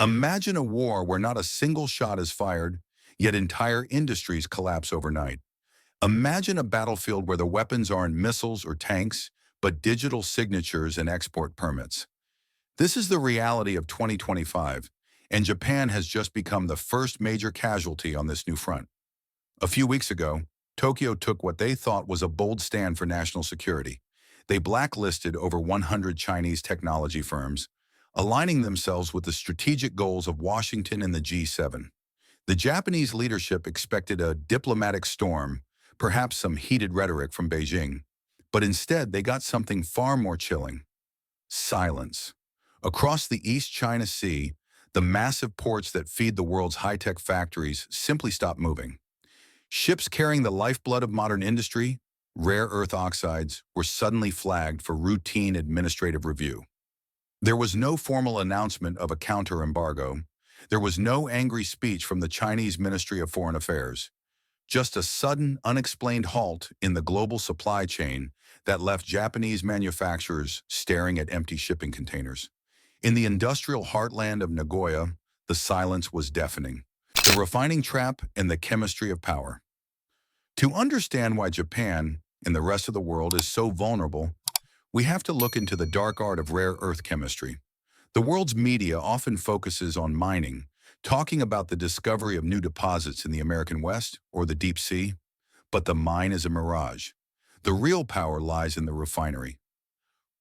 Imagine a war where not a single shot is fired, yet entire industries collapse overnight. Imagine a battlefield where the weapons aren't missiles or tanks, but digital signatures and export permits. This is the reality of 2025, and Japan has just become the first major casualty on this new front. A few weeks ago, Tokyo took what they thought was a bold stand for national security. They blacklisted over 100 Chinese technology firms, aligning themselves with the strategic goals of Washington and the G7. The Japanese leadership expected a diplomatic storm, perhaps some heated rhetoric from Beijing, but instead they got something far more chilling: silence. Across the East China Sea, the massive ports that feed the world's high-tech factories simply stopped moving. Ships carrying the lifeblood of modern industry, rare earth oxides, were suddenly flagged for routine administrative review. There was no formal announcement of a counter-embargo. There was no angry speech from the Chinese Ministry of Foreign Affairs. Just a sudden, unexplained halt in the global supply chain that left Japanese manufacturers staring at empty shipping containers. In the industrial heartland of Nagoya, the silence was deafening. The refining trap and the chemistry of power. To understand why Japan and the rest of the world is so vulnerable, we have to look into the dark art of rare earth chemistry. The world's media often focuses on mining, talking about the discovery of new deposits in the American West or the deep sea, but the mine is a mirage. The real power lies in the refinery.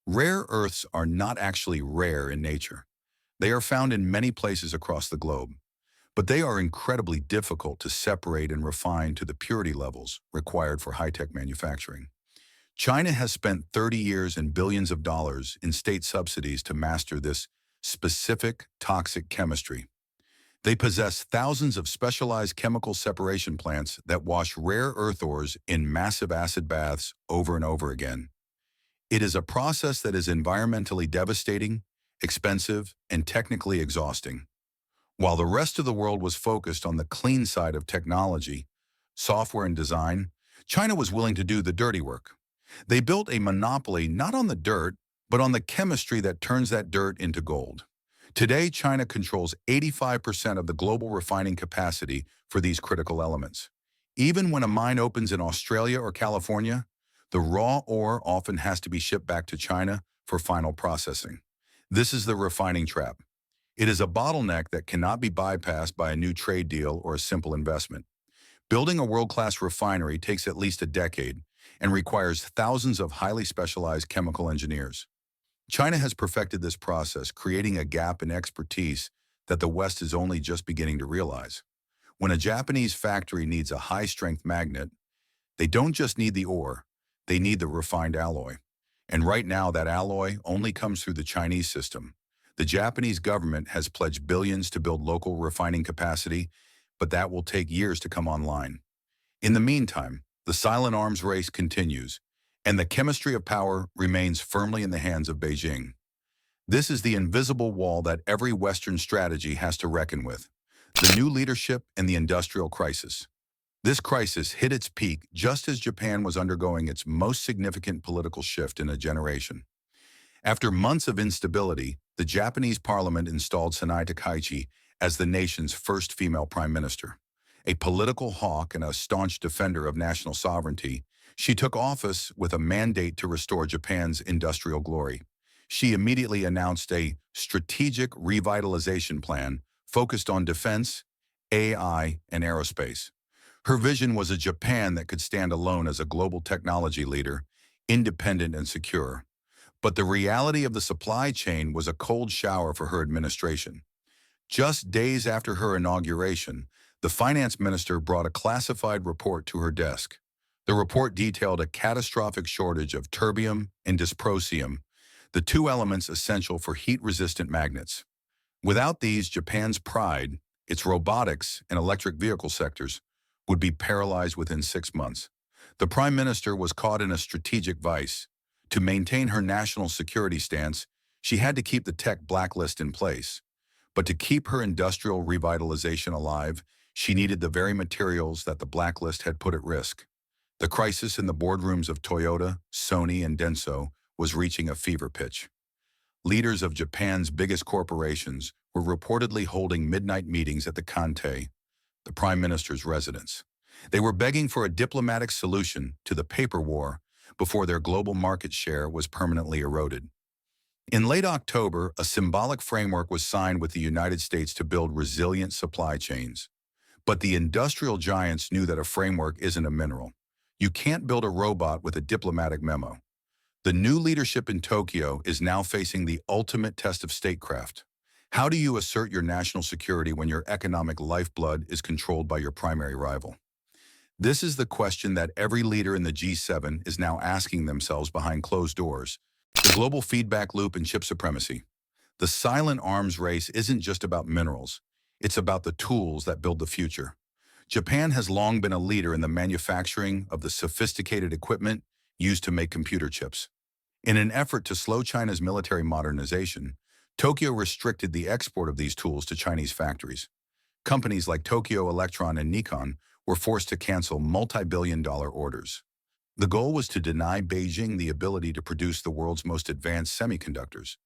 Rare earths are not actually rare in nature. They are found in many places across the globe, but they are incredibly difficult to separate and refine to the purity levels required for high-tech manufacturing. China has spent 30 years and billions of dollars in state subsidies to master this specific toxic chemistry. They possess thousands of specialized chemical separation plants that wash rare earth ores in massive acid baths over and over again. It is a process that is environmentally devastating, expensive, and technically exhausting. While the rest of the world was focused on the clean side of technology, software and design, China was willing to do the dirty work. They built a monopoly not on the dirt, but on the chemistry that turns that dirt into gold. Today, China controls 85% of the global refining capacity for these critical elements. Even when a mine opens in Australia or California, the raw ore often has to be shipped back to China for final processing. This is the refining trap. It is a bottleneck that cannot be bypassed by a new trade deal or a simple investment. Building a world-class refinery takes at least a decade and requires thousands of highly specialized chemical engineers. China has perfected this process, creating a gap in expertise that the West is only just beginning to realize. When a Japanese factory needs a high-strength magnet, they don't just need the ore, they need the refined alloy. And right now, that alloy only comes through the Chinese system. The Japanese government has pledged billions to build local refining capacity, but that will take years to come online. In the meantime, the silent arms race continues, and the chemistry of power remains firmly in the hands of Beijing. This is the invisible wall that every Western strategy has to reckon with: the new leadership and the industrial crisis. This crisis hit its peak just as Japan was undergoing its most significant political shift in a generation. After months of instability, the Japanese parliament installed Sanai Takaichi as the nation's first female prime minister. A political hawk and a staunch defender of national sovereignty, she took office with a mandate to restore Japan's industrial glory. She immediately announced a strategic revitalization plan focused on defense, AI, and aerospace. Her vision was a Japan that could stand alone as a global technology leader, independent and secure. But the reality of the supply chain was a cold shower for her administration. Just days after her inauguration, the finance minister brought a classified report to her desk. The report detailed a catastrophic shortage of terbium and dysprosium, the two elements essential for heat-resistant magnets. Without these, Japan's pride, its robotics and electric vehicle sectors, would be paralyzed within 6 months. The prime minister was caught in a strategic vice. To maintain her national security stance, she had to keep the tech blacklist in place. But to keep her industrial revitalization alive, she needed the very materials that the blacklist had put at risk. The crisis in the boardrooms of Toyota, Sony, and Denso was reaching a fever pitch. leaders of Japan's biggest corporations were reportedly holding midnight meetings at the Kante, the prime minister's residence. They were begging for a diplomatic solution to the paper war before their global market share was permanently eroded. In late October, a symbolic framework was signed with the United States to build resilient supply chains. But the industrial giants knew that a framework isn't a mineral. You can't build a robot with a diplomatic memo. The new leadership in Tokyo is now facing the ultimate test of statecraft. How do you assert your national security when your economic lifeblood is controlled by your primary rival? This is the question that every leader in the G7 is now asking themselves behind closed doors. The global feedback loop and chip supremacy. The silent arms race isn't just about minerals. It's about the tools that build the future. Japan has long been a leader in the manufacturing of the sophisticated equipment used to make computer chips. In an effort to slow China's military modernization, Tokyo restricted the export of these tools to Chinese factories. Companies like Tokyo Electron and Nikon were forced to cancel multi-billion-dollar orders. The goal was to deny Beijing the ability to produce the world's most advanced semiconductors.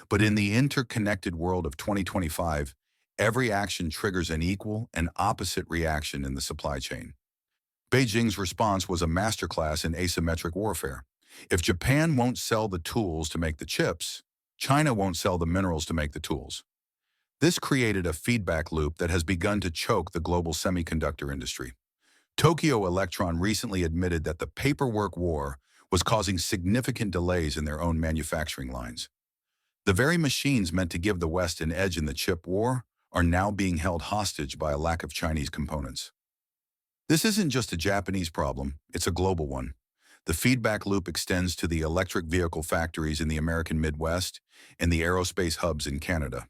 But in the interconnected world of 2025, every action triggers an equal and opposite reaction in the supply chain. Beijing's response was a masterclass in asymmetric warfare. If Japan won't sell the tools to make the chips, China won't sell the minerals to make the tools. This created a feedback loop that has begun to choke the global semiconductor industry. Tokyo Electron recently admitted that the paperwork war was causing significant delays in their own manufacturing lines. The very machines meant to give the West an edge in the chip war are now being held hostage by a lack of Chinese components. This isn't just a Japanese problem, it's a global one. The feedback loop extends to the electric vehicle factories in the American Midwest and the aerospace hubs in Canada.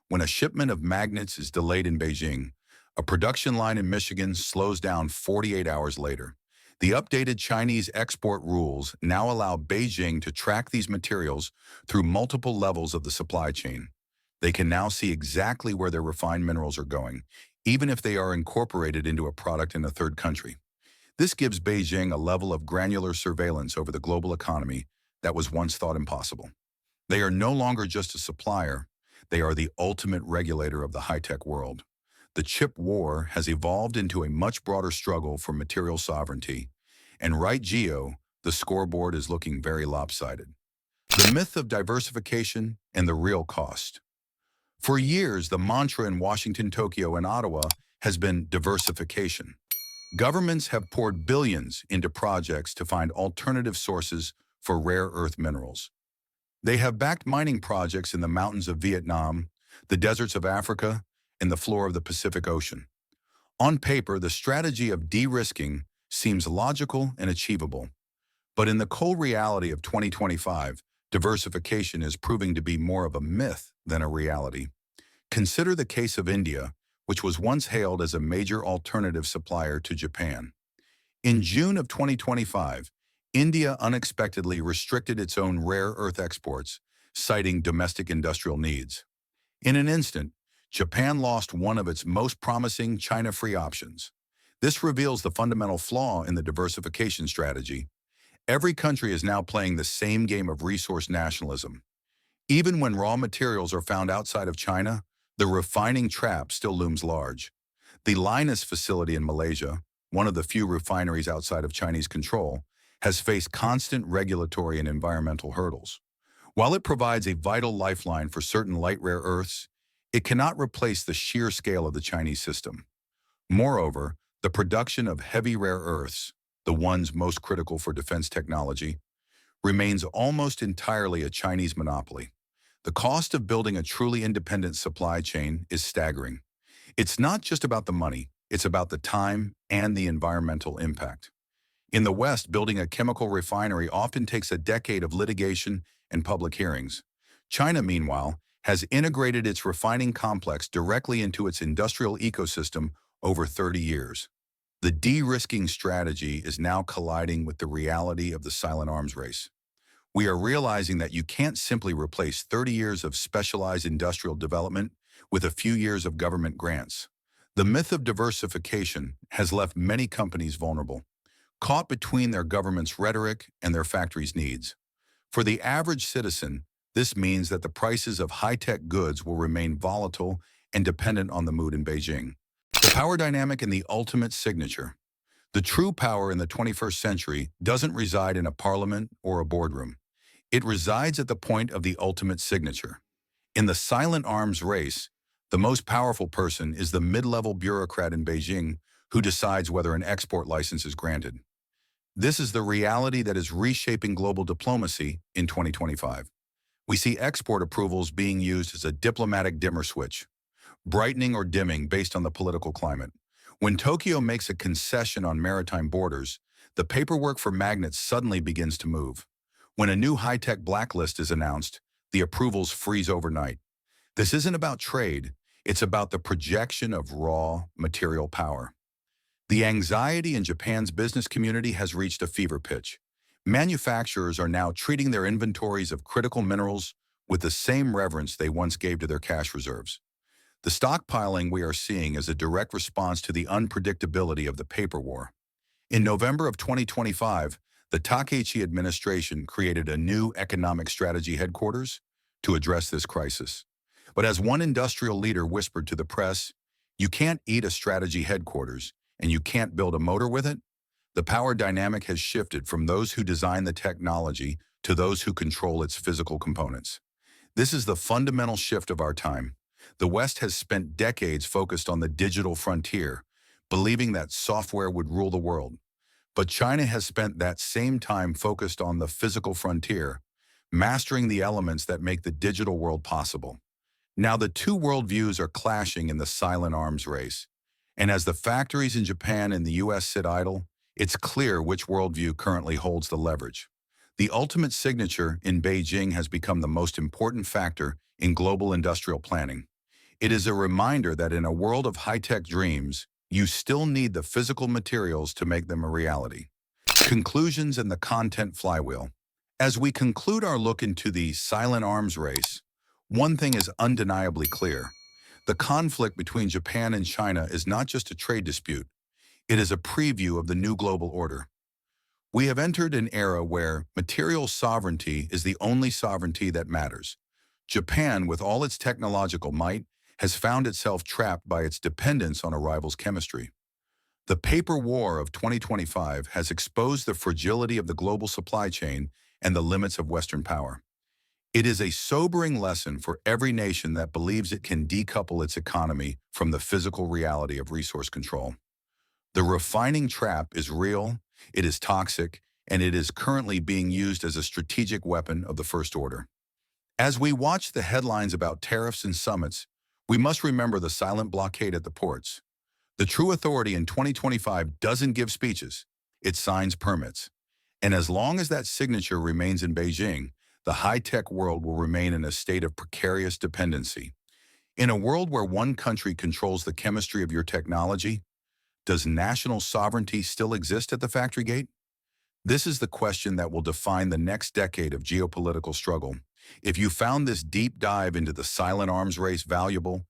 When a shipment of magnets is delayed in Beijing, a production line in Michigan slows down 48 hours later. The updated Chinese export rules now allow Beijing to track these materials through multiple levels of the supply chain. They can now see exactly where their refined minerals are going, even if they are incorporated into a product in a third country. This gives Beijing a level of granular surveillance over the global economy that was once thought impossible. They are no longer just a supplier, they are the ultimate regulator of the high-tech world. The chip war has evolved into a much broader struggle for material sovereignty, and right geo, the scoreboard is looking very lopsided. The myth of diversification and the real cost. For years, the mantra in Washington, Tokyo, and Ottawa has been diversification. Governments have poured billions into projects to find alternative sources for rare earth minerals. They have backed mining projects in the mountains of Vietnam, the deserts of Africa, and the floor of the Pacific Ocean. On paper, the strategy of de-risking seems logical and achievable. But in the cold reality of 2025, diversification is proving to be more of a myth than a reality. Consider the case of India, which was once hailed as a major alternative supplier to Japan. In June of 2025, India unexpectedly restricted its own rare earth exports, citing domestic industrial needs. In an instant, Japan lost one of its most promising China-free options. This reveals the fundamental flaw in the diversification strategy. Every country is now playing the same game of resource nationalism. Even when raw materials are found outside of China, the refining trap still looms large. The Lynas facility in Malaysia, one of the few refineries outside of Chinese control, has faced constant regulatory and environmental hurdles. While it provides a vital lifeline for certain light rare earths, it cannot replace the sheer scale of the Chinese system. Moreover, the production of heavy rare earths, the ones most critical for defense technology, remains almost entirely a Chinese monopoly. The cost of building a truly independent supply chain is staggering. It's not just about the money, it's about the time and the environmental impact. In the West, building a chemical refinery often takes a decade of litigation and public hearings. China, meanwhile, has integrated its refining complex directly into its industrial ecosystem over 30 years. The de-risking strategy is now colliding with the reality of the silent arms race. We are realizing that you can't simply replace 30 years of specialized industrial development with a few years of government grants. The myth of diversification has left many companies vulnerable, caught between their government's rhetoric and their factories' needs. For the average citizen, This means that the prices of high-tech goods will remain volatile and dependent on the mood in Beijing. The power dynamic and the ultimate signature. The true power in the 21st century doesn't reside in a parliament or a boardroom. It resides at the point of the ultimate signature. In the silent arms race, the most powerful person is the mid-level bureaucrat in Beijing who decides whether an export license is granted. This is the reality that is reshaping global diplomacy in 2025. We see export approvals being used as a diplomatic dimmer switch, brightening or dimming based on the political climate. When Tokyo makes a concession on maritime borders, the paperwork for magnets suddenly begins to move. When a new high-tech blacklist is announced, the approvals freeze overnight. This isn't about trade, it's about the projection of raw material power. The anxiety in Japan's business community has reached a fever pitch. Manufacturers are now treating their inventories of critical minerals with the same reverence they once gave to their cash reserves. The stockpiling we are seeing is a direct response to the unpredictability of the paper war. In November of 2025, the Takeichi administration created a new economic strategy headquarters to address this crisis. But as one industrial leader whispered to the press, "You can't eat a strategy headquarters, and you can't build a motor with it." The power dynamic has shifted from those who design the technology to those who control its physical components. This is the fundamental shift of our time. The West has spent decades focused on the digital frontier, believing that software would rule the world. But China has spent that same time focused on the physical frontier, mastering the elements that make the digital world possible. Now the two worldviews are clashing in the silent arms race. And as the factories in Japan and the US sit idle, it's clear which worldview currently holds the leverage. The ultimate signature in Beijing has become the most important factor in global industrial planning. It is a reminder that in a world of high-tech dreams, you still need the physical materials to make them a reality. Conclusions and the content flywheel. As we conclude our look into the silent arms race, one thing is undeniably clear. The conflict between Japan and China is not just a trade dispute. It is a preview of the new global order. We have entered an era where material sovereignty is the only sovereignty that matters. Japan, with all its technological might, has found itself trapped by its dependence on a rival's chemistry. The paper war of 2025 has exposed the fragility of the global supply chain and the limits of Western power. It is a sobering lesson for every nation that believes it can decouple its economy from the physical reality of resource control. The refining trap is real, it is toxic, and it is currently being used as a strategic weapon of the first order. As we watch the headlines about tariffs and summits, we must remember the silent blockade at the ports. The true authority in 2025 doesn't give speeches, it signs permits. And as long as that signature remains in Beijing, the high-tech world will remain in a state of precarious dependency. In a world where one country controls the chemistry of your technology, does national sovereignty still exist at the factory gate? This is the question that will define the next decade of geopolitical struggle. If you found this deep dive into the silent arms race valuable,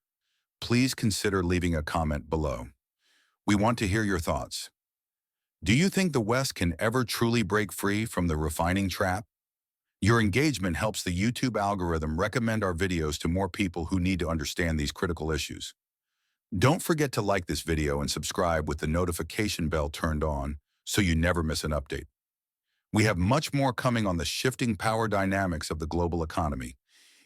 please consider leaving a comment below. We want to hear your thoughts. Do you think the West can ever truly break free from the refining trap? Your engagement helps the YouTube algorithm recommend our videos to more people who need to understand these critical issues. Don't forget to like this video and subscribe with the notification bell turned on so you never miss an update. We have much more coming on the shifting power dynamics of the global economy.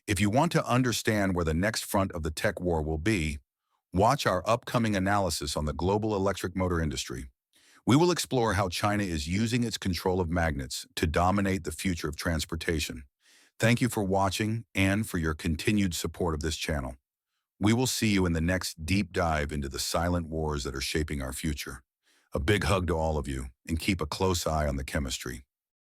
If you want to understand where the next front of the tech war will be, watch our upcoming analysis on the global electric motor industry. We will explore how China is using its control of magnets to dominate the future of transportation. Thank you for watching and for your continued support of this channel. We will see you in the next deep dive into the silent wars that are shaping our future. A big hug to all of you, and keep a close eye on the chemistry.